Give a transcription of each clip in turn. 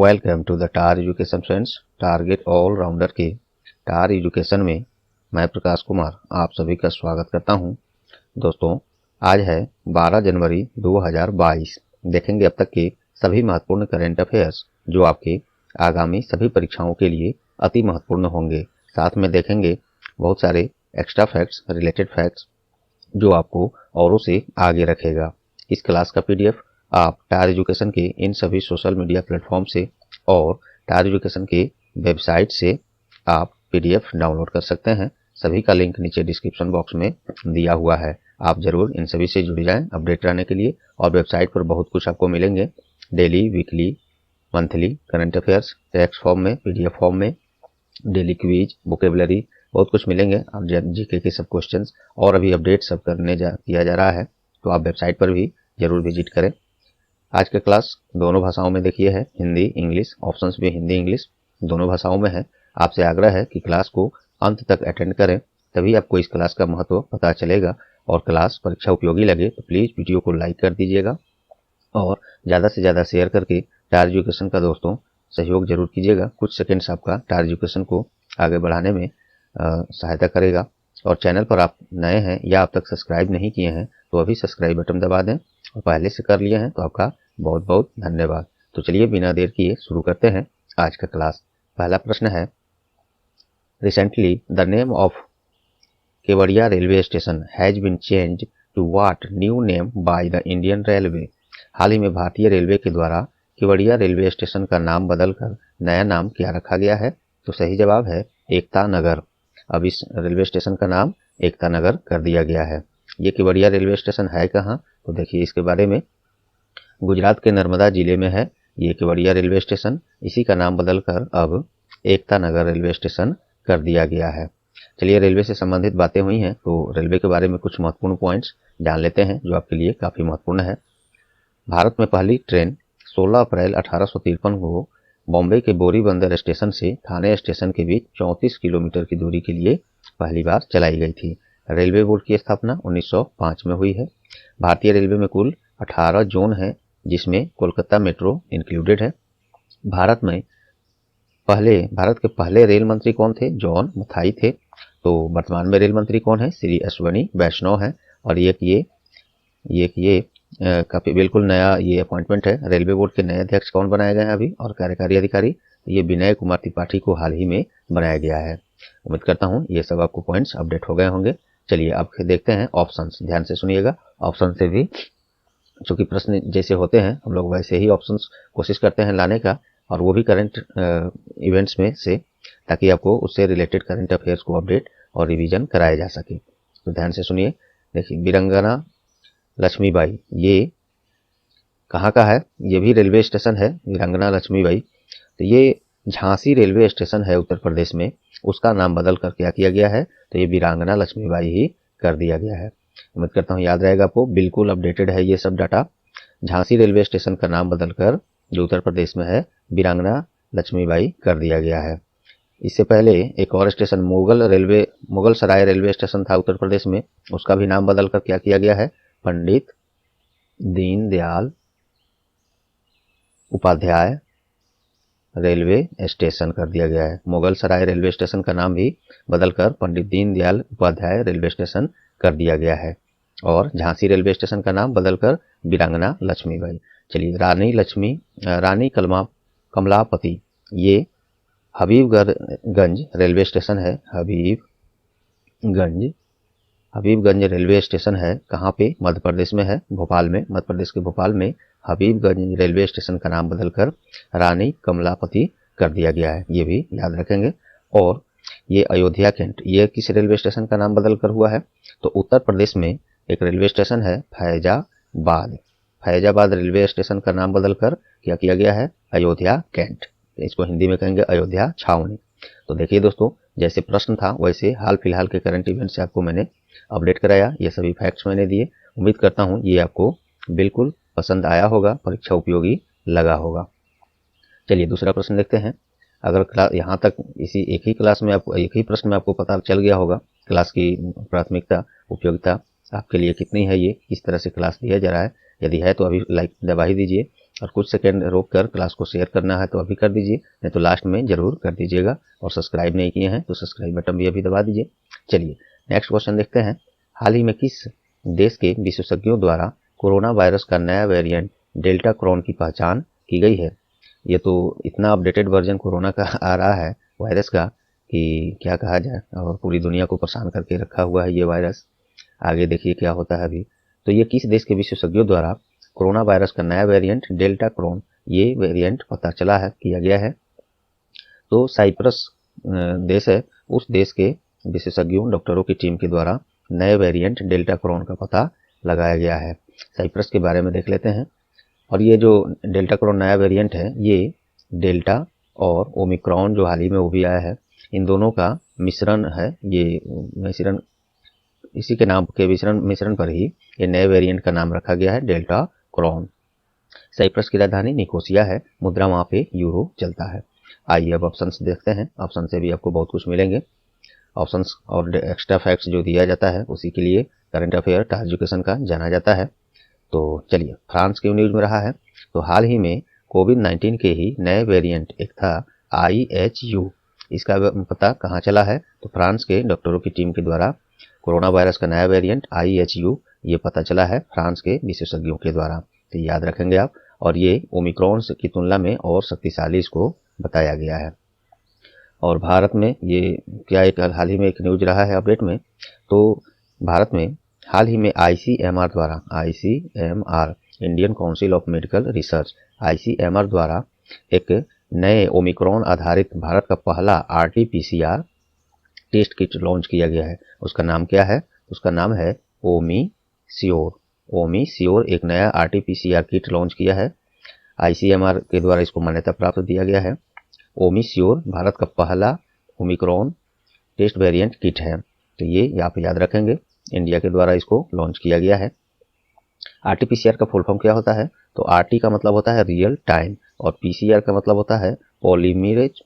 Welcome to the TAR education friends. Target all rounder के TAR education में मैं प्रकाश कुमार आप सभी का स्वागत करता हूं। दोस्तों, आज है 12 जनवरी 2022। देखेंगे अब तक के सभी महत्वपूर्ण करंट अफेयर्स जो आपके आगामी सभी परीक्षाओं के लिए अति महत्वपूर्ण होंगे। साथ में देखेंगे बहुत सारे एक्स्ट्रा फैक्ट्स, रिलेटेड फैक्ट्स जो आपको औरों से आगे रखेगा। इस क्लास का पीडीएफ आप टार एजुकेशन के इन सभी सोशल मीडिया प्लेटफॉर्म से और टार एजुकेशन के वेबसाइट से आप पीडीएफ डाउनलोड कर सकते हैं। सभी का लिंक नीचे डिस्क्रिप्शन बॉक्स में दिया हुआ है। आप जरूर इन सभी से जुड़ जाएं अपडेट रहने के लिए। और वेबसाइट पर बहुत कुछ आपको मिलेंगे, daily, weekly, monthly current affairs text form में, पीडीएफ फॉर्म में, डेली क्विज, वोकेबलरी, बहुत कुछ मिलेंगे। आप जीके के सब क्वेश्चंस और अभी अपडेट सब किया जा रहा है, तो आप वेबसाइट पर भी जरूर विजिट करें। आज का क्लास दोनों भाषाओं में देखिए है, हिंदी इंग्लिश, ऑप्शंस भी हिंदी इंग्लिश दोनों भाषाओं में है। आपसे आग्रह है कि क्लास को अंत तक अटेंड करें, तभी आपको इस क्लास का महत्व पता चलेगा। और क्लास परीक्षा उपयोगी लगे तो प्लीज़ वीडियो को लाइक कर दीजिएगा और ज़्यादा से ज़्यादा शेयर करके टार एजुकेशन का दोस्तों सहयोग जरूर कीजिएगा। कुछ सेकेंड्स आपका टार एजुकेशन को आगे बढ़ाने में सहायता करेगा। और चैनल पर आप नए हैं या अब तक सब्सक्राइब नहीं किए हैं तो अभी सब्सक्राइब बटन दबा दें, और पहले से कर लिए हैं तो आपका बहुत बहुत धन्यवाद। तो चलिए बिना देर किए शुरू करते हैं आज का क्लास। पहला प्रश्न है, recently the name of Kevadia railway station has been change to what new name by the Indian railway. हाल ही में भारतीय रेलवे के द्वारा केवड़िया रेलवे स्टेशन का नाम बदलकर नया नाम क्या रखा गया है? तो सही जवाब है एकता नगर। अब इस रेलवे स्टेशन का नाम एकता नगर कर दिया गया है। ये केवड़िया रेलवे स्टेशन है कहाँ? तो देखिए इसके बारे में, गुजरात के नर्मदा जिले में है ये केवड़िया रेलवे स्टेशन। इसी का नाम बदलकर अब एकता नगर रेलवे स्टेशन कर दिया गया है। चलिए रेलवे से संबंधित बातें हुई हैं तो रेलवे के बारे में कुछ महत्वपूर्ण पॉइंट्स जान लेते हैं जो आपके लिए काफ़ी महत्वपूर्ण है। भारत में पहली ट्रेन 16 अप्रैल 1853 को बॉम्बे के बोरी बंदर स्टेशन से थाने स्टेशन के बीच 34 किलोमीटर की दूरी के लिए पहली बार चलाई गई थी। रेलवे बोर्ड की स्थापना 1905 में हुई है। भारतीय रेलवे में कुल 18 जोन है, जिसमें कोलकाता मेट्रो इंक्लूडेड है। भारत के पहले रेल मंत्री कौन थे? जॉन मथाई थे। तो वर्तमान में रेल मंत्री कौन है? श्री अश्वनी वैष्णव है। और ये काफी बिल्कुल नया ये अपॉइंटमेंट है। रेलवे बोर्ड के नए अध्यक्ष कौन बनाए गए हैं अभी, और कार्यकारी अधिकारी ये विनय कुमार त्रिपाठी को हाल ही में बनाया गया है। उम्मीद करता हूँ ये सब आपको पॉइंट्स अपडेट हो गए होंगे। चलिए अब देखते हैं ऑप्शंस। ध्यान से सुनिएगा, ऑप्शन से भी चूंकि प्रश्न जैसे होते हैं हम लोग वैसे ही ऑप्शंस कोशिश करते हैं लाने का, और वो भी करंट इवेंट्स में से, ताकि आपको उससे रिलेटेड करंट अफेयर्स को अपडेट और रिवीजन कराया जा सके। तो ध्यान से सुनिए। देखिए, वीरांगना लक्ष्मीबाई ये कहाँ का है? ये भी रेलवे स्टेशन है, वीरांगना लक्ष्मीबाई। तो ये झांसी रेलवे स्टेशन है उत्तर प्रदेश में, उसका नाम बदल कर क्या किया गया है? तो ये वीरांगना लक्ष्मीबाई ही कर दिया गया है। उम्मीद करता हूँ याद रहेगा आपको, बिल्कुल अपडेटेड है ये सब डाटा। झांसी रेलवे स्टेशन का नाम बदलकर जो उत्तर प्रदेश में है वीरांगना लक्ष्मीबाई कर दिया गया है। इससे पहले एक और स्टेशन मुगल सराय रेलवे स्टेशन था उत्तर प्रदेश में, उसका भी नाम बदलकर क्या किया गया है? पंडित दीनदयाल उपाध्याय रेलवे स्टेशन कर दिया गया है। मुगल सराय रेलवे स्टेशन का नाम भी बदलकर पंडित दीनदयाल उपाध्याय रेलवे स्टेशन कर दिया गया है। और झांसी रेलवे स्टेशन का नाम बदलकर वीरांगना लक्ष्मीबाई। चलिए, रानी कमलापति ये हबीबगंज रेलवे स्टेशन है। हबीबगंज रेलवे स्टेशन है कहाँ पे? मध्य प्रदेश में है, भोपाल में। मध्य प्रदेश के भोपाल में हबीबगंज रेलवे स्टेशन का नाम बदलकर रानी कमलापति कर दिया गया है, ये भी याद रखेंगे। और ये अयोध्या कैंट, ये किस रेलवे स्टेशन का नाम बदलकर हुआ है? तो उत्तर प्रदेश में एक रेलवे स्टेशन है फैजाबाद रेलवे स्टेशन का नाम बदलकर क्या किया गया है? अयोध्या कैंट। इसको हिंदी में कहेंगे अयोध्या छावनी। तो देखिए दोस्तों, जैसे प्रश्न था वैसे हाल फिलहाल के करंट इवेंट से आपको मैंने अपडेट कराया, ये सभी फैक्ट्स मैंने दिए। उम्मीद करता हूँ ये आपको बिल्कुल पसंद आया होगा, परीक्षा उपयोगी लगा होगा। चलिए दूसरा प्रश्न देखते हैं। अगर यहाँ तक इसी एक ही प्रश्न में आपको पता चल गया होगा क्लास की प्राथमिकता, उपयोगिता आपके लिए कितनी है, ये किस तरह से क्लास दिया जा रहा है। यदि है तो अभी लाइक दबा ही दीजिए। और कुछ सेकेंड रोक कर क्लास को शेयर करना है तो अभी कर दीजिए, नहीं तो लास्ट में ज़रूर कर दीजिएगा। और सब्सक्राइब नहीं किए हैं तो सब्सक्राइब बटन भी अभी दबा दीजिए। चलिए नेक्स्ट क्वेश्चन देखते हैं। हाल ही में किस देश के विशेषज्ञों द्वारा कोरोना वायरस का नया वेरिएंट डेल्टा क्रॉन की पहचान की गई है? ये तो इतना अपडेटेड वर्जन कोरोना का आ रहा है वायरस का कि क्या कहा जाए, और पूरी दुनिया को परेशान करके रखा हुआ है ये वायरस। आगे देखिए क्या होता है अभी। तो ये किस देश के विशेषज्ञों द्वारा कोरोना वायरस का नया वेरिएंट डेल्टा क्रॉन, ये वेरिएंट पता चला है, किया गया है। तो साइप्रस देश है, उस देश के विशेषज्ञों डॉक्टरों की टीम के द्वारा नए वेरिएंट डेल्टा क्रॉन का पता लगाया गया है। साइप्रस के बारे में देख लेते हैं। और ये जो डेल्टा क्रॉन नया वेरिएंट है, ये डेल्टा और ओमिक्रॉन जो हाल ही में वो भी आया है, इन दोनों का मिश्रण है। ये मिश्रण, इसी के नाम के मिश्रण पर ही ये नए वेरिएंट का नाम रखा गया है डेल्टा क्रॉन। साइप्रस की राजधानी निकोसिया है, मुद्रा वहाँ पे यूरो चलता है। आइए अब ऑप्शंस देखते हैं। ऑप्शन से भी आपको बहुत कुछ मिलेंगे। ऑप्शंस और एक्स्ट्रा फैक्ट्स जो दिया जाता है उसी के लिए करंट अफेयर टार एजुकेशन का जाना जाता है। तो चलिए, फ्रांस क्यों न्यूज में रहा है? तो हाल ही में कोविड-19 के ही नए वेरिएंट एक था IHU, इसका पता कहाँ चला है? तो फ्रांस के डॉक्टरों की टीम के द्वारा कोरोना वायरस का नया वेरिएंट IHU ये पता चला है फ्रांस के विशेषज्ञों के द्वारा। तो याद रखेंगे आप। और ये ओमिक्रॉन की तुलना में और शक्तिशाली इसको बताया गया है। और भारत में ये क्या एक हाल ही में एक न्यूज रहा है अपडेट में, तो भारत में हाल ही में ICMR द्वारा, ICMR Indian council of medical research, ICMR द्वारा एक नए ओमिक्रॉन आधारित भारत का पहला RT-PCR टेस्ट किट लॉन्च किया गया है। उसका नाम क्या है? उसका नाम है ओमीश्योर। ओमीश्योर एक नया RT-PCR किट लॉन्च किया है। ICMR के द्वारा इसको मान्यता प्राप्त दिया गया है। ओमीश्योर भारत का पहला ओमिक्रॉन टेस्ट वेरिएंट किट है। तो ये आप याद रखेंगे, इंडिया के द्वारा इसको लॉन्च किया गया है। RT-PCR का फुल फॉर्म क्या होता है? तो RT का मतलब होता है रियल टाइम, और PCR का मतलब होता है polymerase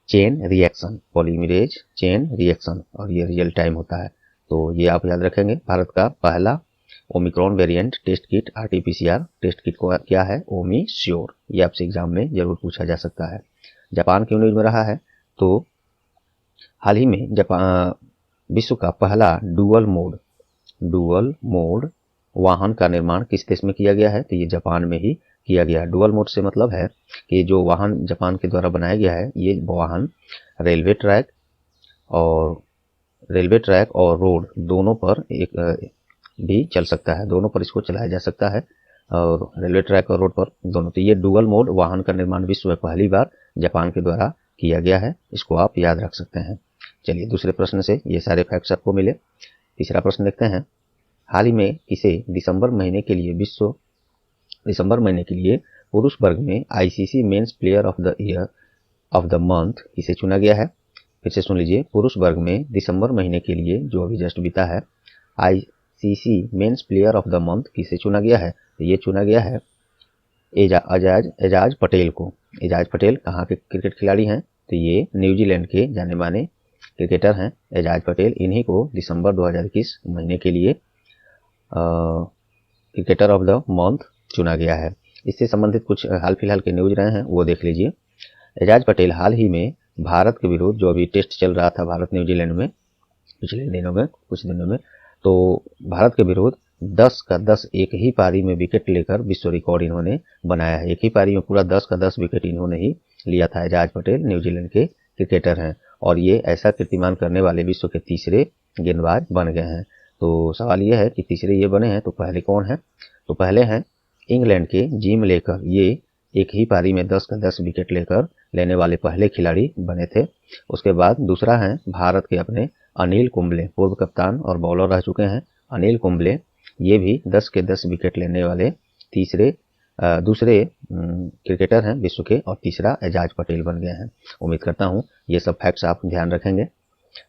chain reaction, polymerase chain reaction, और ये रियल टाइम होता है। तो ये आप याद रखेंगे। भारत का पहला Omicron variant test kit RT-PCR test kit को क्या है? ओमीश्योर। ये आपसे एग्जाम में जरूर पूछा जा सकता है। जापान क्यों न्यूज में रहा है? तो हाल ही में जापान विश्व का पहला डुअल मोड वाहन का निर्माण किस देश में किया गया है? तो ये जापान में ही किया गया। डुअल मोड से मतलब है कि जो वाहन जापान के द्वारा बनाया गया है, ये वाहन रेलवे ट्रैक और रोड दोनों पर एक भी चल सकता है, दोनों पर इसको चलाया जा सकता है, और रेलवे ट्रैक और रोड पर दोनों। तो ये डुअल मोड वाहन का निर्माण विश्व में पहली बार जापान के द्वारा किया गया है। इसको आप याद रख सकते हैं। चलिए दूसरे प्रश्न से ये सारे फैक्ट्स आपको मिले। तीसरा प्रश्न देखते हैं। हाल ही में किसे दिसंबर महीने के लिए पुरुष वर्ग में ICC men's player of the year of the month किसे चुना गया है? फिर से सुन लीजिए। पुरुष वर्ग में दिसंबर महीने के लिए जो अभी जस्ट बीता है, ICC men's player of the month किसे चुना गया है? तो ये चुना गया है एजाज पटेल को। एजाज पटेल कहाँ के क्रिकेट खिलाड़ी हैं? तो ये न्यूजीलैंड के जाने माने क्रिकेटर हैं एजाज पटेल। इन्हीं को दिसंबर 2021 महीने के लिए क्रिकेटर ऑफ द मंथ चुना गया है। इससे संबंधित कुछ हाल फिलहाल के न्यूज रहे हैं, वो देख लीजिए। एजाज पटेल हाल ही में भारत के विरुद्ध जो अभी टेस्ट चल रहा था भारत न्यूजीलैंड में पिछले कुछ दिनों में, तो भारत के विरुद्ध 10 का 10 एक ही पारी में विकेट लेकर विश्व रिकॉर्ड इन्होंने बनाया है। एक ही पारी में पूरा 10 का 10 विकेट इन्होंने ही लिया था। एजाज पटेल न्यूजीलैंड के क्रिकेटर हैं, और ये ऐसा कीर्तिमान करने वाले विश्व के तीसरे गेंदबाज बन गए हैं। तो सवाल ये है कि तीसरे ये बने हैं, तो पहले कौन है? तो पहले हैं इंग्लैंड के जिम लेकर। ये एक ही पारी में 10 का 10 विकेट लेने वाले पहले खिलाड़ी बने थे। उसके बाद दूसरा है भारत के अपने अनिल कुंबले, पूर्व कप्तान और बॉलर रह चुके हैं अनिल कुंबले। ये भी 10 के 10 विकेट लेने वाले दूसरे क्रिकेटर हैं विश्व के, और तीसरा एजाज पटेल बन गए हैं। उम्मीद करता हूँ ये सब फैक्ट्स आप ध्यान रखेंगे।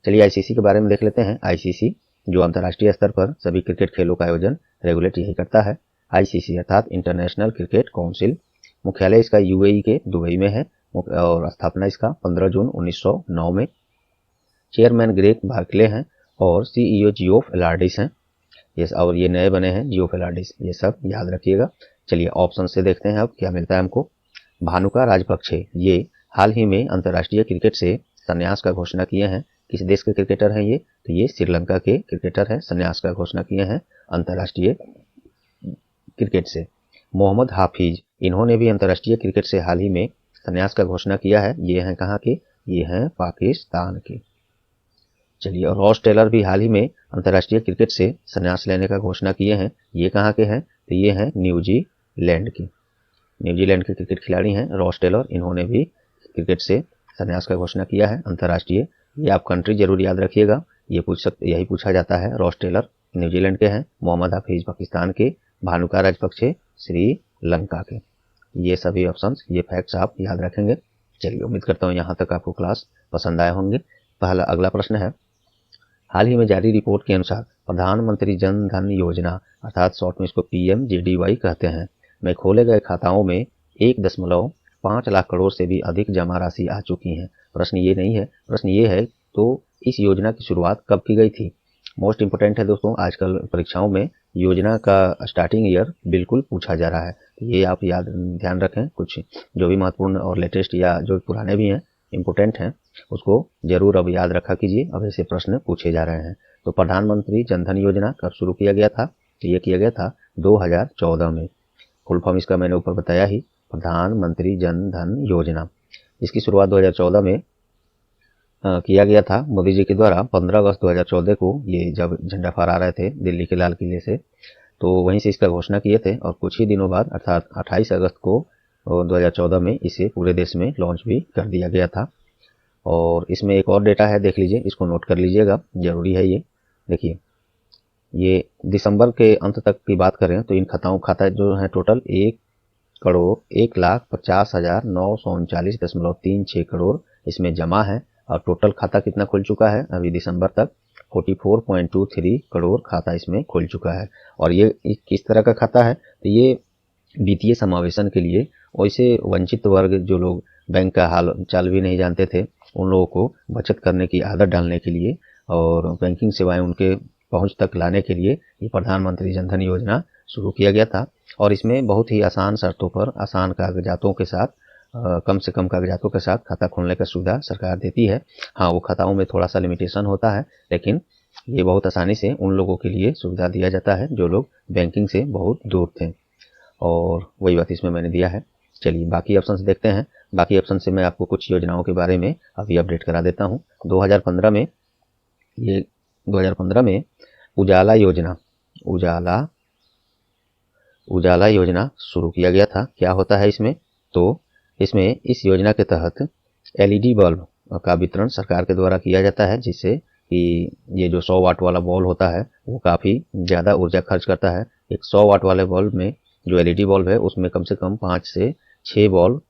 चलिए ICC के बारे में देख लेते हैं। ICC जो अंतर्राष्ट्रीय स्तर पर सभी क्रिकेट खेलों का आयोजन रेगुलेट यही करता है। ICC अर्थात इंटरनेशनल क्रिकेट काउंसिल, मुख्यालय इसका UAE के दुबई में है, और स्थापना इसका 15 जून 1909 में। चेयरमैन ग्रेग बार्कले हैं, और CEO जियोफ एलार्डिस हैं। और ये नए बने हैं जियोफ एलार्डिस। ये सब याद रखिएगा। चलिए ऑप्शन से देखते हैं अब क्या मिलता है हमको। भानुका राजपक्षे ये हाल ही में अंतर्राष्ट्रीय क्रिकेट से संन्यास का घोषणा किए हैं। किस देश के क्रिकेटर हैं ये? तो ये श्रीलंका के क्रिकेटर हैं, संन्यास का घोषणा किए हैं अंतर्राष्ट्रीय क्रिकेट से। मोहम्मद हाफिज इन्होंने भी अंतर्राष्ट्रीय क्रिकेट से हाल ही में संन्यास का घोषणा किया है। ये हैं कहाँ के? ये हैं पाकिस्तान के। चलिए, और रॉस टेलर भी हाल ही में अंतर्राष्ट्रीय क्रिकेट से संन्यास लेने का घोषणा किए हैं। ये कहाँ के हैं? तो ये हैं न्यूजीलैंड के। न्यूजीलैंड के क्रिकेट खिलाड़ी हैं रॉस टेलर, इन्होंने भी क्रिकेट से संन्यास का घोषणा किया है अंतर्राष्ट्रीय। ये आप कंट्री जरूर याद रखिएगा, ये यही पूछा जाता है। रॉस टेलर न्यूजीलैंड के हैं, मोहम्मद हाफिज पाकिस्तान के, भानुका राजपक्षे श्रीलंका के। ये सभी ऑप्शंस, ये फैक्ट्स आप याद रखेंगे। चलिए, उम्मीद करता हूँ यहाँ तक आपको क्लास पसंद आए होंगे। अगला प्रश्न है, हाल ही में जारी रिपोर्ट के अनुसार प्रधानमंत्री जन धन योजना अर्थात शॉर्ट में इसको PMJDY कहते हैं में खोले गए खाताओं में 1.5 लाख करोड़ से भी अधिक जमा राशि आ चुकी है। प्रश्न ये नहीं है, प्रश्न ये है तो इस योजना की शुरुआत कब की गई थी? मोस्ट इंपोर्टेंट है दोस्तों, आजकल परीक्षाओं में योजना का स्टार्टिंग ईयर बिल्कुल पूछा जा रहा है। ये आप ध्यान रखें, कुछ जो भी महत्वपूर्ण और लेटेस्ट या जो पुराने भी हैं इम्पोर्टेंट हैं उसको जरूर अब याद रखा कीजिए। अब ऐसे प्रश्न पूछे जा रहे हैं। तो प्रधानमंत्री जनधन योजना कब शुरू किया गया था? तो ये किया गया था 2014 में। फुल फॉर्म इसका मैंने ऊपर बताया ही, प्रधानमंत्री जन धन योजना। इसकी शुरुआत 2014 में किया गया था मोदी जी के द्वारा। 15 अगस्त 2014 को ये जब झंडा फहरा रहे थे दिल्ली के लाल किले से, तो वहीं से इसका घोषणा किए थे और कुछ ही दिनों बाद अर्थात 28 अगस्त को 2014 में इसे पूरे देश में लॉन्च भी कर दिया गया था। और इसमें एक और डेटा है, देख लीजिए, इसको नोट कर लीजिएगा, जरूरी है ये। देखिए, ये दिसंबर के अंत तक की बात करें तो इन खाता जो है टोटल 1,01,50,939.36 करोड़ इसमें जमा है। और टोटल खाता कितना खुल चुका है अभी दिसंबर तक? 44.23 करोड़ खाता इसमें खुल चुका है। और ये किस तरह का खाता है? तो ये वित्तीय समावेशन के लिए, वैसे वंचित वर्ग जो लोग बैंक का हाल चाल भी नहीं जानते थे उन लोगों को बचत करने की आदत डालने के लिए और बैंकिंग सेवाएं उनके पहुंच तक लाने के लिए ये प्रधानमंत्री जनधन योजना शुरू किया गया था। और इसमें बहुत ही आसान शर्तों पर, आसान कागजातों के साथ, कम से कम कागजातों के साथ खाता खोलने का सुविधा सरकार देती है। हाँ, वो खाताओं में थोड़ा सा लिमिटेशन होता है, लेकिन ये बहुत आसानी से उन लोगों के लिए सुविधा दिया जाता है जो लोग बैंकिंग से बहुत दूर थे, और वही बात इसमें मैंने दिया है। चलिए बाकी ऑप्शन देखते हैं। बाकी ऑप्शन से मैं आपको कुछ योजनाओं के बारे में अभी अपडेट करा देता हूँ। 2015 में उजाला योजना शुरू किया गया था। क्या होता है इसमें? तो इसमें इस योजना के तहत LED बल्ब का वितरण सरकार के द्वारा किया जाता है, जिससे कि ये जो 100 वाट वाला बल्ब होता है वो काफ़ी ज़्यादा ऊर्जा खर्च करता है। एक 100 वाट वाले बल्ब में जो LED बल्ब है उसमें कम से कम 5 से 6 बल्ब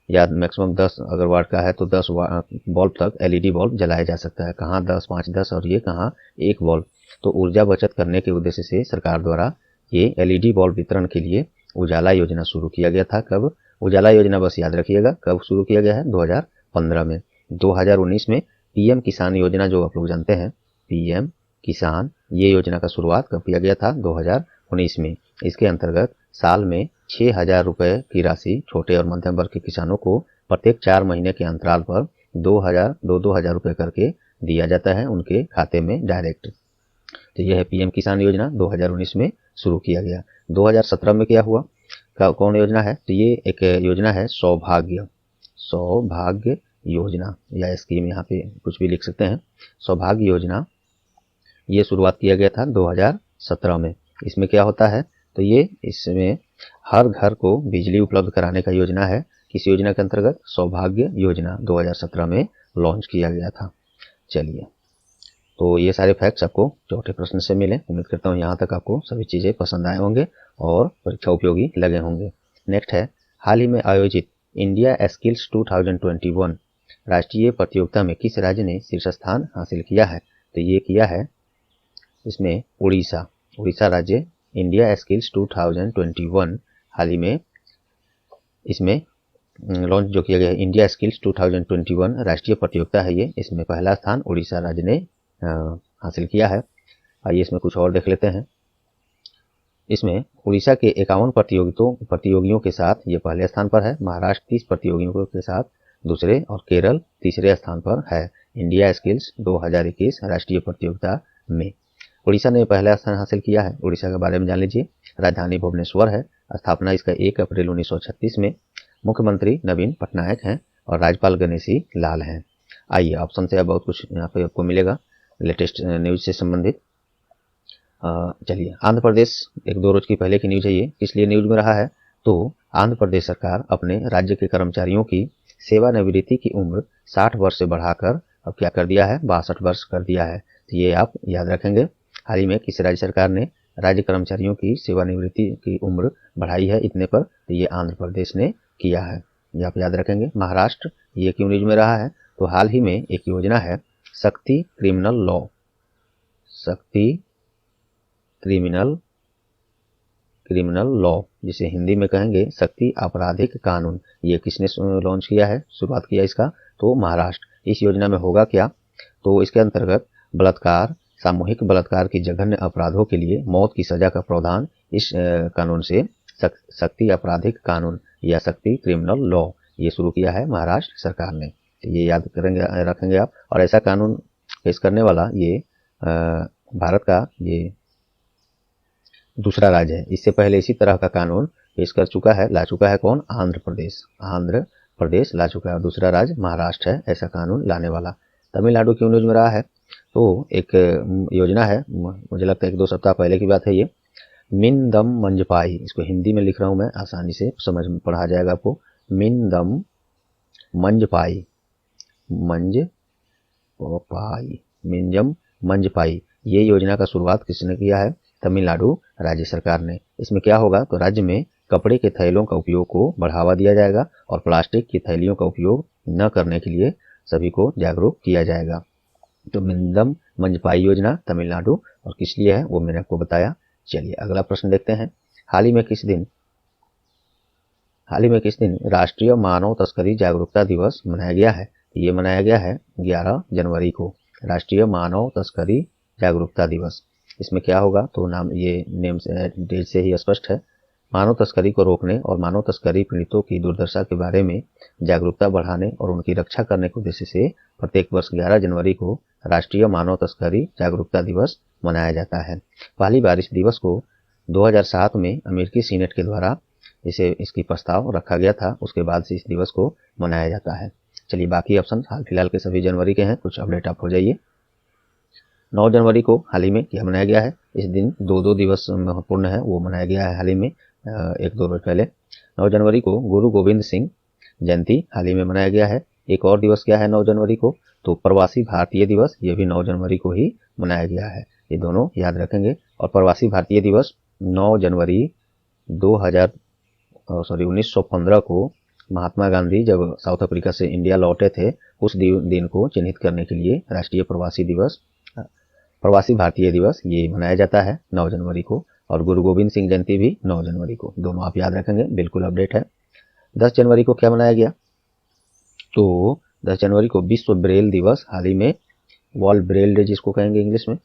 या मैक्सिमम 10 अगर वाट का है तो 10 बल्ब तक LED बल्ब जलाया जा सकता है। कहाँ 10, 5, 10 और ये कहाँ 1 बल्ब। तो ऊर्जा बचत करने के उद्देश्य से सरकार द्वारा ये LED बल्ब वितरण के लिए उजाला योजना शुरू किया गया था। कब? उजाला योजना बस याद रखिएगा कब शुरू किया गया है, 2015 में। 2019 में PM किसान योजना, जो आप लोग जानते हैं PM किसान, ये योजना का शुरुआत कब किया गया था? 2019 में। इसके अंतर्गत साल में 6,000 रुपये की राशि छोटे और मध्यम वर्ग के किसानों को प्रत्येक 4 महीने के अंतराल पर 2,000 रुपये करके दिया जाता है उनके खाते में डायरेक्ट। तो यह है PM किसान योजना, 2019 में शुरू किया गया। 2017 में क्या हुआ? कौन योजना है? तो ये एक योजना है सौभाग्य योजना, या स्कीम, यहाँ पे कुछ भी लिख सकते हैं। सौभाग्य योजना ये शुरुआत किया गया था 2017 में। इसमें क्या होता है? तो ये इसमें हर घर को बिजली उपलब्ध कराने का योजना है। किस योजना के अंतर्गत? सौभाग्य योजना 2017 में लॉन्च किया गया था। चलिए, तो ये सारे फैक्ट्स आपको चौथे प्रश्न से मिले। उम्मीद करता हूँ यहाँ तक आपको सभी चीज़ें पसंद आए होंगे और परीक्षा उपयोगी लगे होंगे। नेक्स्ट है, हाल ही में आयोजित इंडिया स्किल्स 2021 राष्ट्रीय प्रतियोगिता में किस राज्य ने शीर्ष स्थान हासिल किया है? तो ये किया है इसमें उड़ीसा राज्य। इंडिया स्किल्स 2021 हाल ही में इसमें लॉन्च जो किया गया है, इंडिया स्किल्स 2021 राष्ट्रीय प्रतियोगिता है ये। इसमें पहला स्थान उड़ीसा राज्य ने हासिल किया है। आइए इसमें कुछ और देख लेते हैं। इसमें उड़ीसा के 51 प्रतियोगियों के साथ ये पहले स्थान पर है, महाराष्ट्र 30 प्रतियोगियों के साथ दूसरे और केरल तीसरे स्थान पर है इंडिया स्किल्स 2021 राष्ट्रीय प्रतियोगिता में। उड़ीसा ने पहला स्थान हासिल किया है। उड़ीसा के बारे में जान लीजिए। राजधानी भुवनेश्वर है। स्थापना इसका 1 अप्रैल 1936 में। मुख्यमंत्री नवीन पटनायक हैं और राज्यपाल गणेशी लाल हैं। आइए ऑप्शन से बहुत कुछ यहाँ पे आपको मिलेगा लेटेस्ट न्यूज से संबंधित। चलिए, आंध्र प्रदेश, एक दो रोज की पहले की न्यूज है ये। किस लिए न्यूज में रहा है? तो आंध्र प्रदेश सरकार अपने राज्य के कर्मचारियों की सेवानिवृत्ति की उम्र 60 वर्ष से बढ़ाकर अब क्या कर दिया है? 62 वर्ष कर दिया है। तो ये आप याद रखेंगे। हाल ही में किस राज्य सरकार ने राज्य कर्मचारियों की सेवानिवृत्ति की उम्र बढ़ाई है इतने पर? तो ये आंध्र प्रदेश ने किया है, ये आप याद रखेंगे। महाराष्ट्र, ये क्यों न्यूज में रहा है? तो हाल ही में एक योजना है शक्ति क्रिमिनल लॉ। शक्ति क्रिमिनल लॉ, जिसे हिंदी में कहेंगे शक्ति आपराधिक कानून। ये किसने लॉन्च किया है, शुरुआत किया इसका? तो महाराष्ट्र। इस योजना में होगा क्या? तो इसके अंतर्गत बलात्कार, सामूहिक बलात्कार की जघन्य अपराधों के लिए मौत की सजा का प्रावधान इस कानून से शक्ति आपराधिक कानून या शक्ति क्रिमिनल लॉ ये शुरू किया है महाराष्ट्र सरकार ने। ये याद रखेंगे आप। और ऐसा कानून पेश करने वाला ये भारत का ये दूसरा राज्य है। इससे पहले इसी तरह का कानून पेश कर चुका है, ला चुका है कौन? आंध्र प्रदेश ला चुका है। दूसरा राज्य महाराष्ट्र है ऐसा कानून लाने वाला। तमिलनाडु क्यों न्यूज में रहा है? तो एक योजना है, मुझे लगता है 1-2 सप्ताह पहले की बात है ये, मिनदम मंजपाई। इसको हिंदी में लिख रहा हूँ मैं, आसानी से समझ में पढ़ा जाएगा आपको। मिनदम मंजपाई, ये योजना का शुरुआत किसने किया है? तमिलनाडु राज्य सरकार ने। इसमें क्या होगा? तो राज्य में कपड़े के थैलों का उपयोग को बढ़ावा दिया जाएगा और प्लास्टिक की थैलियों का उपयोग न करने के लिए सभी को जागरूक किया जाएगा। तो मिनदम मंजपाई योजना तमिलनाडु, और किस लिए है वो मैंने आपको बताया। चलिए अगला प्रश्न देखते हैं। हाल ही में किस दिन राष्ट्रीय मानव तस्करी जागरूकता दिवस मनाया गया है? ये मनाया गया है 11 जनवरी को, राष्ट्रीय मानव तस्करी जागरूकता दिवस। इसमें क्या होगा? तो नेम से डेट से ही स्पष्ट है। मानव तस्करी को रोकने और मानव तस्करी पीड़ितों की दुर्दशा के बारे में जागरूकता बढ़ाने और उनकी रक्षा करने के उद्देश्य से प्रत्येक वर्ष 11 जनवरी को राष्ट्रीय मानव तस्करी जागरूकता दिवस मनाया जाता है। पहली बार इस दिवस को 2007 में अमेरिकी सीनेट के द्वारा इसकी प्रस्ताव रखा गया था। उसके बाद से इस दिवस को मनाया जाता है। चलिए बाकी ऑप्शन हाल फिलहाल के सभी जनवरी के हैं, कुछ अपडेट आप हो जाइए। 9 जनवरी को हाल ही में क्या मनाया गया है? इस दिन 2 दिवस महत्वपूर्ण है, वो मनाया गया है हाल ही में 1-2 रोज पहले। 9 जनवरी को गुरु गोविंद सिंह जयंती हाल ही में मनाया गया है। एक और दिवस क्या है 9 जनवरी को? तो प्रवासी भारतीय दिवस, ये भी 9 जनवरी को ही मनाया गया है। ये दोनों याद रखेंगे। और प्रवासी भारतीय दिवस 9 जनवरी 1915 को महात्मा गांधी जब साउथ अफ्रीका से इंडिया लौटे थे, उस दिन को चिन्हित करने के लिए राष्ट्रीय प्रवासी भारतीय दिवस ये मनाया जाता है 9 जनवरी को। और गुरु गोविंद सिंह जयंती भी 9 जनवरी को, दोनों आप याद रखेंगे, बिल्कुल अपडेट है। 10 जनवरी को क्या मनाया गया? तो 10 जनवरी को विश्व ब्रेल दिवस हाल ही में, वर्ल्ड ब्रेल डे जिसको कहेंगे इंग्लिश में,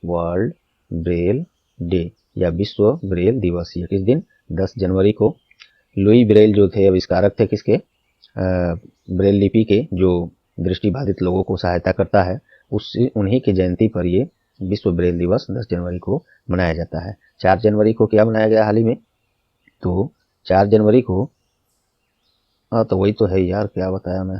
वर्ल्ड ब्रेल डे या विश्व ब्रेल दिवस। ये किस दिन? 10 जनवरी को। लुई ब्रेल जो थे आविष्कारक थे किसके? ब्रेल लिपि के, जो दृष्टिबाधित लोगों को सहायता करता है, उन्हीं की जयंती पर ये विश्व ब्रेल दिवस 10 जनवरी को मनाया जाता है। 4 जनवरी को क्या मनाया गया हाल ही में? तो 4 जनवरी को तो वही तो है यार, क्या बताया मैं,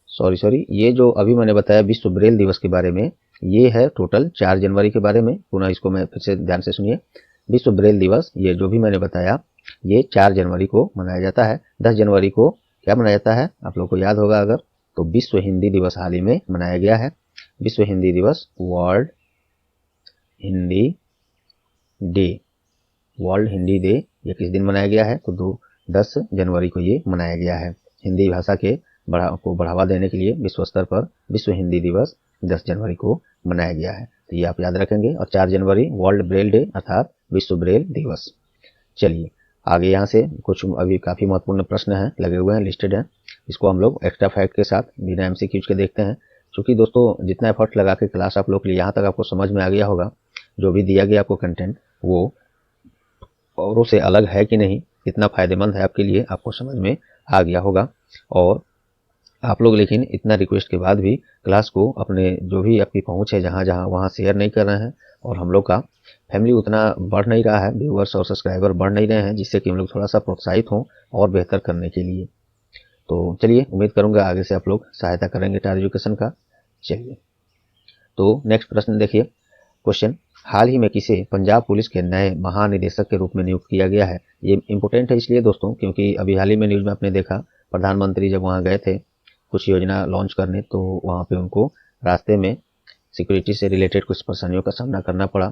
सॉरी, ये जो अभी मैंने बताया विश्व ब्रेल दिवस के बारे में, ये है टोटल 4 जनवरी के बारे में। पुनः इसको मैं फिर से ध्यान से सुनिए। विश्व ब्रेल दिवस ये जो भी मैंने बताया ये 4 जनवरी को मनाया जाता है। 10 जनवरी को क्या मनाया जाता है? आप लोग को याद होगा अगर, तो विश्व हिंदी दिवस हाल ही में मनाया गया है। विश्व हिंदी दिवस, वर्ल्ड हिंदी डे, ये किस दिन मनाया गया है? तो 10 जनवरी को ये मनाया गया है। हिंदी भाषा को बढ़ावा देने के लिए विश्व स्तर पर विश्व हिंदी दिवस 10 जनवरी को मनाया गया है। तो ये आप याद रखेंगे। और 4 जनवरी वर्ल्ड ब्रेल डे अर्थात विश्व ब्रेल दिवस। चलिए आगे यहाँ से कुछ अभी काफ़ी महत्वपूर्ण प्रश्न हैं, लगे हुए हैं, लिस्टेड हैं। इसको हम लोग एक्स्ट्रा फैक्ट के साथ बिना एमसीक्यूज के देखते हैं। क्योंकि दोस्तों जितना एफर्ट लगा के क्लास आप लोग के लिए यहाँ तक आपको समझ में आ गया होगा, जो भी दिया गया आपको कंटेंट वो औरों से अलग है कि नहीं, कितना फ़ायदेमंद है आपके लिए, आपको समझ में आ गया होगा। और आप लोग लेकिन इतना रिक्वेस्ट के बाद भी क्लास को अपने जो भी आपकी पहुंच है जहां जहां वहां शेयर नहीं कर रहे हैं, और हम लोग का फैमिली उतना बढ़ नहीं रहा है, व्यूअर्स और सब्सक्राइबर बढ़ नहीं रहे हैं, जिससे कि हम लोग थोड़ा सा प्रोत्साहित हों और बेहतर करने के लिए। तो चलिए, उम्मीद करूंगा आगे से आप लोग सहायता करेंगे टार एजुकेशन का। चलिए, तो नेक्स्ट प्रश्न देखिए। क्वेश्चन, हाल ही में किसे पंजाब पुलिस के नए महानिदेशक के रूप में नियुक्त किया गया है? ये इंपॉर्टेंट है इसलिए दोस्तों, क्योंकि अभी हाल ही में न्यूज में आपने देखा, प्रधानमंत्री जब वहां गए थे कुछ योजना लॉन्च करने, तो वहां पे उनको रास्ते में सिक्योरिटी से रिलेटेड कुछ परेशानियों का सामना करना पड़ा।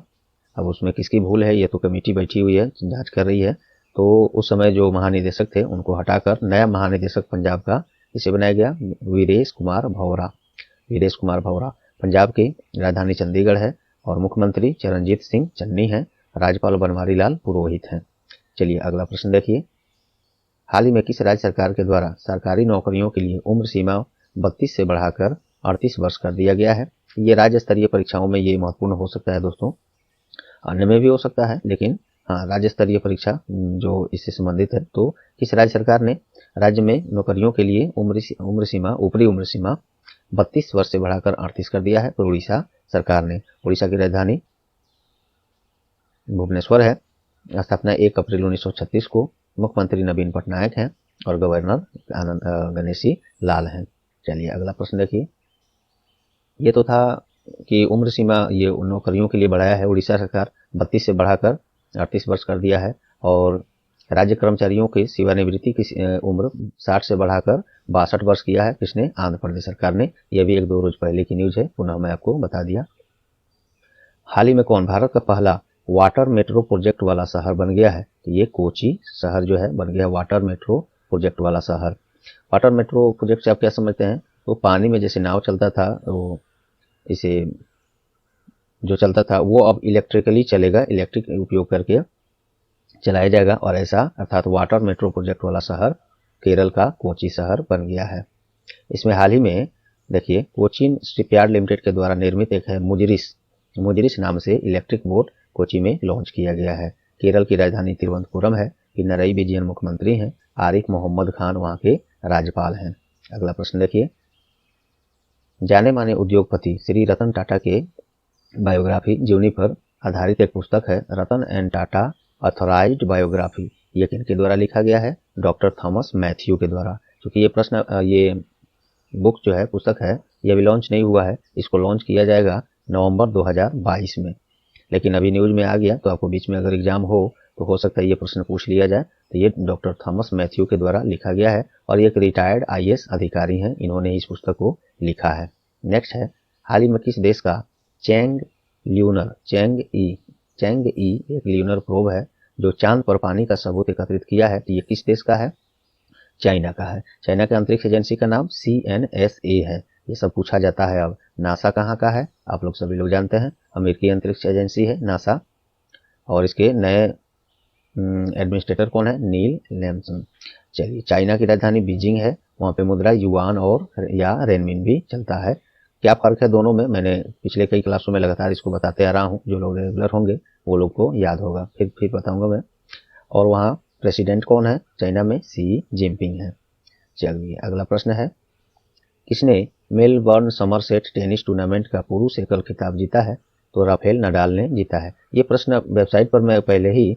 अब उसमें किसकी भूल है, ये तो कमेटी बैठी हुई है, जांच कर रही है। तो उस समय जो महानिदेशक थे उनको हटाकर नया महानिदेशक पंजाब का इसे बनाया गया, वीरेश कुमार भौरा। वीरेश कुमार भौरा पंजाब की राजधानी चंडीगढ़ है और मुख्यमंत्री चरणजीत सिंह चन्नी हैं, राज्यपाल बनवारी लाल पुरोहित हैं। चलिए अगला प्रश्न देखिए। हाल ही में किस राज्य सरकार के द्वारा सरकारी नौकरियों के लिए उम्र सीमा 32 से बढ़ाकर 38 वर्ष कर दिया गया है? ये राज्य स्तरीय परीक्षाओं में ये महत्वपूर्ण हो सकता है दोस्तों, अन्य में भी हो सकता है, लेकिन हाँ, राज्य स्तरीय परीक्षा जो इससे संबंधित है। तो किस राज्य सरकार ने राज्य में नौकरियों के लिए ऊपरी उम्र सीमा 32 वर्ष से बढ़ाकर 38 कर दिया है? तो उड़ीसा सरकार ने। उड़ीसा की राजधानी भुवनेश्वर है। स्थापना 1 अप्रैल 1936 को। मुख्यमंत्री नवीन पटनायक हैं और गवर्नर गणेशी लाल हैं। चलिए अगला प्रश्न देखिए। ये तो था कि उम्र सीमा ये नौकरियों के लिए बढ़ाया है उड़ीसा सरकार, 32 से बढ़ाकर 38 वर्ष कर दिया है। और राज्य कर्मचारियों की सेवानिवृत्ति की उम्र 60 से बढ़ाकर 62 वर्ष किया है। किसने? आंध्र प्रदेश सरकार ने। यह भी 1-2 रोज पहले की न्यूज है, पुनः मैं आपको बता दिया। हाल ही में कौन भारत का पहला वाटर मेट्रो प्रोजेक्ट वाला शहर बन गया है? तो ये कोची शहर जो है बन गया वाटर मेट्रो प्रोजेक्ट वाला शहर। वाटर मेट्रो प्रोजेक्ट से आप क्या समझते हैं? तो पानी में जैसे नाव चलता था, वो इसे जो चलता था वो अब इलेक्ट्रिकली चलेगा, इलेक्ट्रिक उपयोग करके चलाया जाएगा, और ऐसा अर्थात वाटर मेट्रो प्रोजेक्ट वाला शहर केरल का कोची शहर बन गया है। इसमें हाल ही में देखिए, कोचीन शिपयार्ड लिमिटेड के द्वारा निर्मित एक है मुजिरिस नाम से इलेक्ट्रिक बोट कोची में लॉन्च किया गया है। केरल की राजधानी तिरुवनंतपुरम है। पिनरई विजयन मुख्यमंत्री हैं। आरिफ मोहम्मद खान वहां के राज्यपाल हैं। अगला प्रश्न देखिए। जाने माने उद्योगपति श्री रतन टाटा के बायोग्राफी जीवनी पर आधारित एक पुस्तक है, रतन एंड टाटा ऑथराइज्ड बायोग्राफी। ये किनके द्वारा लिखा गया है? डॉक्टर थॉमस मैथ्यू के द्वारा। क्योंकि ये बुक जो है, पुस्तक है, ये अभी लॉन्च नहीं हुआ है, इसको लॉन्च किया जाएगा नवंबर 2022 में। लेकिन अभी न्यूज में आ गया, तो आपको बीच में अगर एग्जाम हो तो हो सकता है ये प्रश्न पूछ लिया जाए। तो ये डॉक्टर थॉमस मैथ्यू के द्वारा लिखा गया है और ये एक रिटायर्ड IAS अधिकारी हैं, इन्होंने इस पुस्तक को लिखा है। नेक्स्ट है, हाल ही में किस देश का चैंग ई एक ल्यूनर प्रोब है जो चांद पर पानी का सबूत एकत्रित किया है? तो ये किस देश का है? चाइना का है। चाइना के अंतरिक्ष एजेंसी का नाम CNSA है। ये सब पूछा जाता है। अब नासा कहाँ का है? आप लोग सभी लोग जानते हैं, अमेरिकी अंतरिक्ष एजेंसी है नासा, और इसके नए एडमिनिस्ट्रेटर कौन है? नील लैमसन। चलिए, चाइना की राजधानी बीजिंग है, वहाँ पे मुद्रा युआन और या रेनमिन भी चलता है। क्या फर्क है दोनों में? मैंने पिछले कई क्लासों में लगातार इसको बताते आ रहा हूँ, जो लोग रेगुलर होंगे वो लोग को याद होगा, फिर बताऊंगा मैं। और वहाँ प्रेसिडेंट कौन है चाइना में? शी जिनपिंग है। चलिए अगला प्रश्न है, किसने मेलबर्न समरसेट टेनिस टूर्नामेंट का पुरुष एकल खिताब जीता है? तो राफेल नडाल ने जीता है। ये प्रश्न वेबसाइट पर मैं पहले ही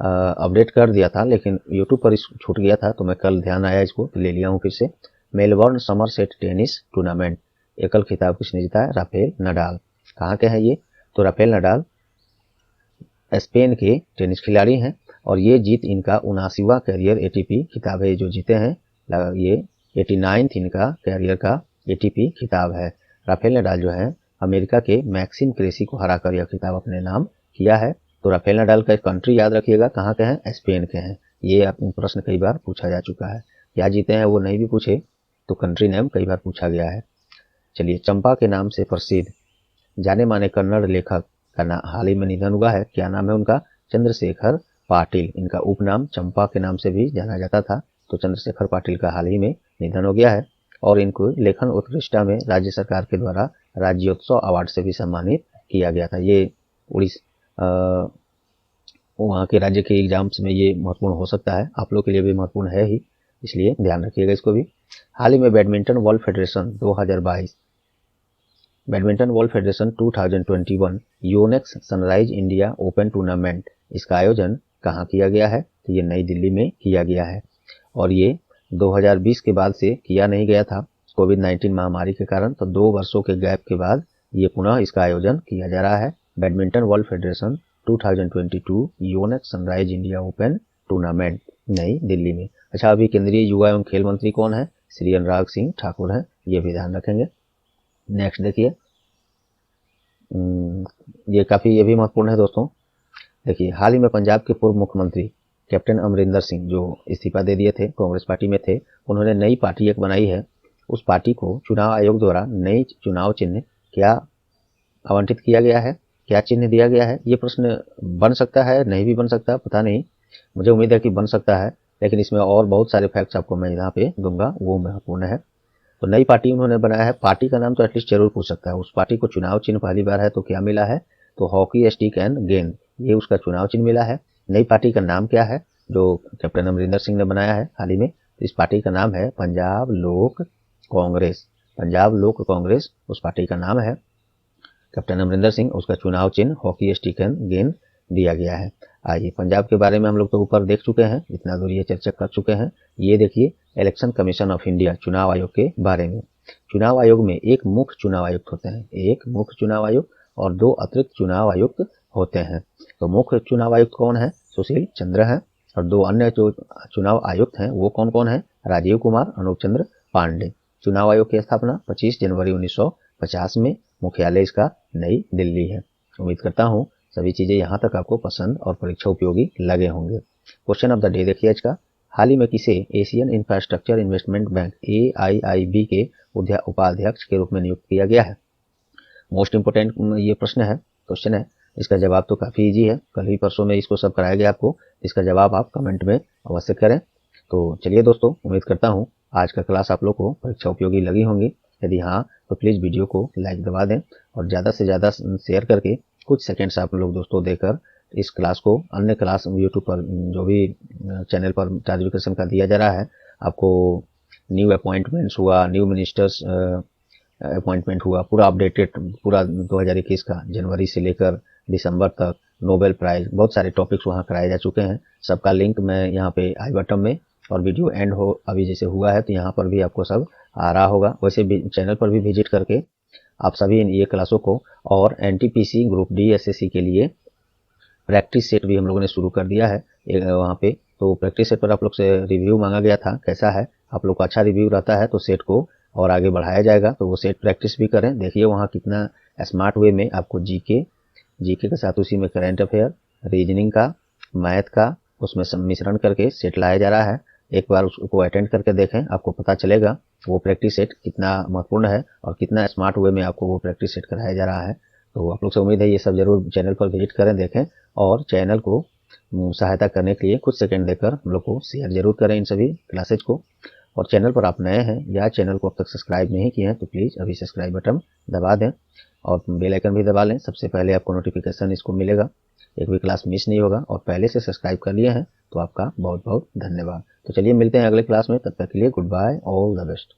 अपडेट कर दिया था, लेकिन यूट्यूब पर इस छूट गया था, तो मैं कल ध्यान आया इसको तो ले लिया हूँ फिर से। मेलबर्न समरसेट टेनिस टूर्नामेंट एकल खिताब किसने जीता है? Rafael Nadal. कहाँ के हैं ये? तो राफेल नडाल स्पेन के टेनिस खिलाड़ी हैं और ये जीत इनका 79वां कैरियर ATP खिताब है जो जीते हैं। ये 89th इनका कैरियर का ATP खिताब है। राफेल नडाल जो है अमेरिका के मैक्सिम क्रेसी को हराकर यह खिताब अपने नाम किया है। तो राफेल नडाल का कंट्री याद रखिएगा, कहाँ के हैं? स्पेन के हैं। ये प्रश्न कई बार पूछा जा चुका है। क्या जीते हैं वो नहीं भी पूछे तो कंट्री नेम कई बार पूछा गया है। चलिए, चंपा के नाम से प्रसिद्ध जाने माने कन्नड़ लेखक का हाल ही में निधन हुआ है। क्या नाम है उनका? चंद्रशेखर पाटिल। इनका उपनाम चंपा के नाम से भी जाना जाता था। तो चंद्रशेखर पाटिल का हाल ही में निधन हो गया है और इनको लेखन उत्कृष्टता में राज्य सरकार के द्वारा राज्योत्सव अवार्ड से भी सम्मानित किया गया था। ये वहाँ के राज्य के एग्जाम्स में ये महत्वपूर्ण हो सकता है, आप लोग के लिए भी महत्वपूर्ण है ही, इसलिए ध्यान रखिएगा इसको भी। हाल ही में badminton world federation 2022 badminton world federation 2021 Yonex sunrise India open tournament, इसका आयोजन कहाँ किया गया है? तो ये नई दिल्ली में किया गया है और ये 2020 के बाद से किया नहीं गया था कोविड-19 महामारी के कारण, तो 2 वर्षों के गैप के बाद ये पुनः इसका आयोजन किया जा रहा है। Badminton world federation 2022 Yonex sunrise India open tournament नई दिल्ली में। अच्छा, अभी केंद्रीय युवा एवं खेल मंत्री कौन है? श्री अनुराग सिंह ठाकुर हैं, ये भी ध्यान रखेंगे। नेक्स्ट देखिए, ये भी महत्वपूर्ण है दोस्तों। देखिए, हाल ही में पंजाब के पूर्व मुख्यमंत्री कैप्टन अमरिंदर सिंह जो इस्तीफा दे दिए थे, कांग्रेस पार्टी में थे, उन्होंने नई पार्टी एक बनाई है। उस पार्टी को चुनाव आयोग द्वारा नई चुनाव चिन्ह क्या आवंटित किया गया है, क्या चिन्ह दिया गया है? ये प्रश्न बन सकता है, नहीं भी बन सकता, पता नहीं, मुझे उम्मीद है कि बन सकता है, लेकिन इसमें और बहुत सारे फैक्ट्स आपको मैं यहाँ पे दूंगा, वो महत्वपूर्ण है। तो नई पार्टी उन्होंने बनाया है, पार्टी का नाम तो एटलीस्ट जरूर पूछ सकता है। उस पार्टी को चुनाव चिन्ह पहली बार है तो क्या मिला है? तो हॉकी स्टिक एंड गेंद, ये उसका चुनाव चिन्ह मिला है। नई पार्टी का नाम क्या है जो कैप्टन अमरिंदर सिंह ने बनाया है हाल ही में? इस पार्टी का नाम है पंजाब लोक कांग्रेस। पंजाब लोक कांग्रेस उस पार्टी का नाम है। कैप्टन अमरिंदर सिंह, उसका चुनाव चिन्ह हॉकी स्टिक एंड गेंद दिया गया है। आइए, पंजाब के बारे में हम लोग तो ऊपर देख चुके हैं, इतना दूर ये चर्चा कर चुके हैं। ये देखिए इलेक्शन कमीशन ऑफ इंडिया चुनाव आयोग के बारे में। चुनाव आयोग में एक मुख्य चुनाव आयुक्त होते हैं, एक मुख्य चुनाव आयुक्त और 2 अतिरिक्त चुनाव आयुक्त होते हैं। तो मुख्य चुनाव आयुक्त कौन है? सुशील चंद्र है। और 2 अन्य जो चुनाव आयुक्त हैं वो कौन कौन है? राजीव कुमार, अनूप चंद्र पांडे। चुनाव आयोग की स्थापना 25 जनवरी 1950 में, मुख्यालय इसका नई दिल्ली है। उम्मीद करता हूँ सभी चीजें यहाँ तक आपको पसंद और परीक्षा उपयोगी लगे होंगे। क्वेश्चन ऑफ द डे देखिए आज का, हाल ही में किसे Asian infrastructure investment bank AIIB के उपाध्यक्ष के रूप में नियुक्त किया गया है? मोस्ट इंपोर्टेंट ये प्रश्न है, क्वेश्चन है। इसका जवाब तो काफी इजी है, कल ही परसों में इसको सब कराया गया आपको। इसका जवाब आप कमेंट में अवश्य करें। तो चलिए दोस्तों, उम्मीद करता हूँ आज का क्लास आप लोग को परीक्षा उपयोगी लगी होंगी। यदि हाँ तो प्लीज़ वीडियो को लाइक दबा दें और ज़्यादा से ज़्यादा शेयर करके कुछ सेकंड्स आप लोग दोस्तों देकर इस क्लास को अन्य क्लास यूट्यूब पर जो भी चैनल पर चार्ज एजुकेशन का दिया जा रहा है, आपको न्यू अपॉइंटमेंट्स हुआ, न्यू मिनिस्टर्स अपॉइंटमेंट हुआ, पूरा अपडेटेड, पूरा 2021 का जनवरी से लेकर दिसंबर तक, नोबेल प्राइज, बहुत सारे टॉपिक्स वहाँ कराए जा चुके हैं। सबका लिंक मैं यहाँ पे आई बटन में, और वीडियो एंड हो अभी जैसे हुआ है तो यहाँ पर भी आपको सब आ रहा होगा। वैसे भी चैनल पर भी विजिट करके आप सभी ये क्लासों को, और NTPC ग्रुप D SSC के लिए प्रैक्टिस सेट भी हम लोगों ने शुरू कर दिया है वहाँ पे। तो प्रैक्टिस सेट पर आप लोग से रिव्यू मांगा गया था, कैसा है? आप लोग का अच्छा रिव्यू रहता है तो सेट को और आगे बढ़ाया जाएगा। तो वो सेट प्रैक्टिस भी करें, देखिए वहाँ कितना स्मार्ट वे में आपको जीके के साथ उसी में करंट अफेयर, रीजनिंग का, मैथ का, उसमें सम्मिश्रण करके सेट लाया जा रहा है। एक बार उसको अटेंड करके देखें, आपको पता चलेगा वो प्रैक्टिस सेट कितना महत्वपूर्ण है और कितना स्मार्ट वे में आपको वो प्रैक्टिस सेट कराया जा रहा है। तो आप लोग से उम्मीद है ये सब जरूर चैनल पर विजिट करें, देखें, और चैनल को सहायता करने के लिए कुछ सेकंड देकर हम लोग को शेयर जरूर करें इन सभी क्लासेज को। और चैनल पर आप नए हैं या चैनल को अब तक सब्सक्राइब नहीं किए हैं तो प्लीज़ अभी सब्सक्राइब बटन दबा दें और बेल आइकन भी दबा लें, सबसे पहले आपको नोटिफिकेशन इसको मिलेगा, एक भी क्लास मिस नहीं होगा। और पहले से सब्सक्राइब कर लिए हैं तो आपका बहुत बहुत धन्यवाद। तो चलिए मिलते हैं अगले क्लास में, तब तक के लिए good bye, all the best.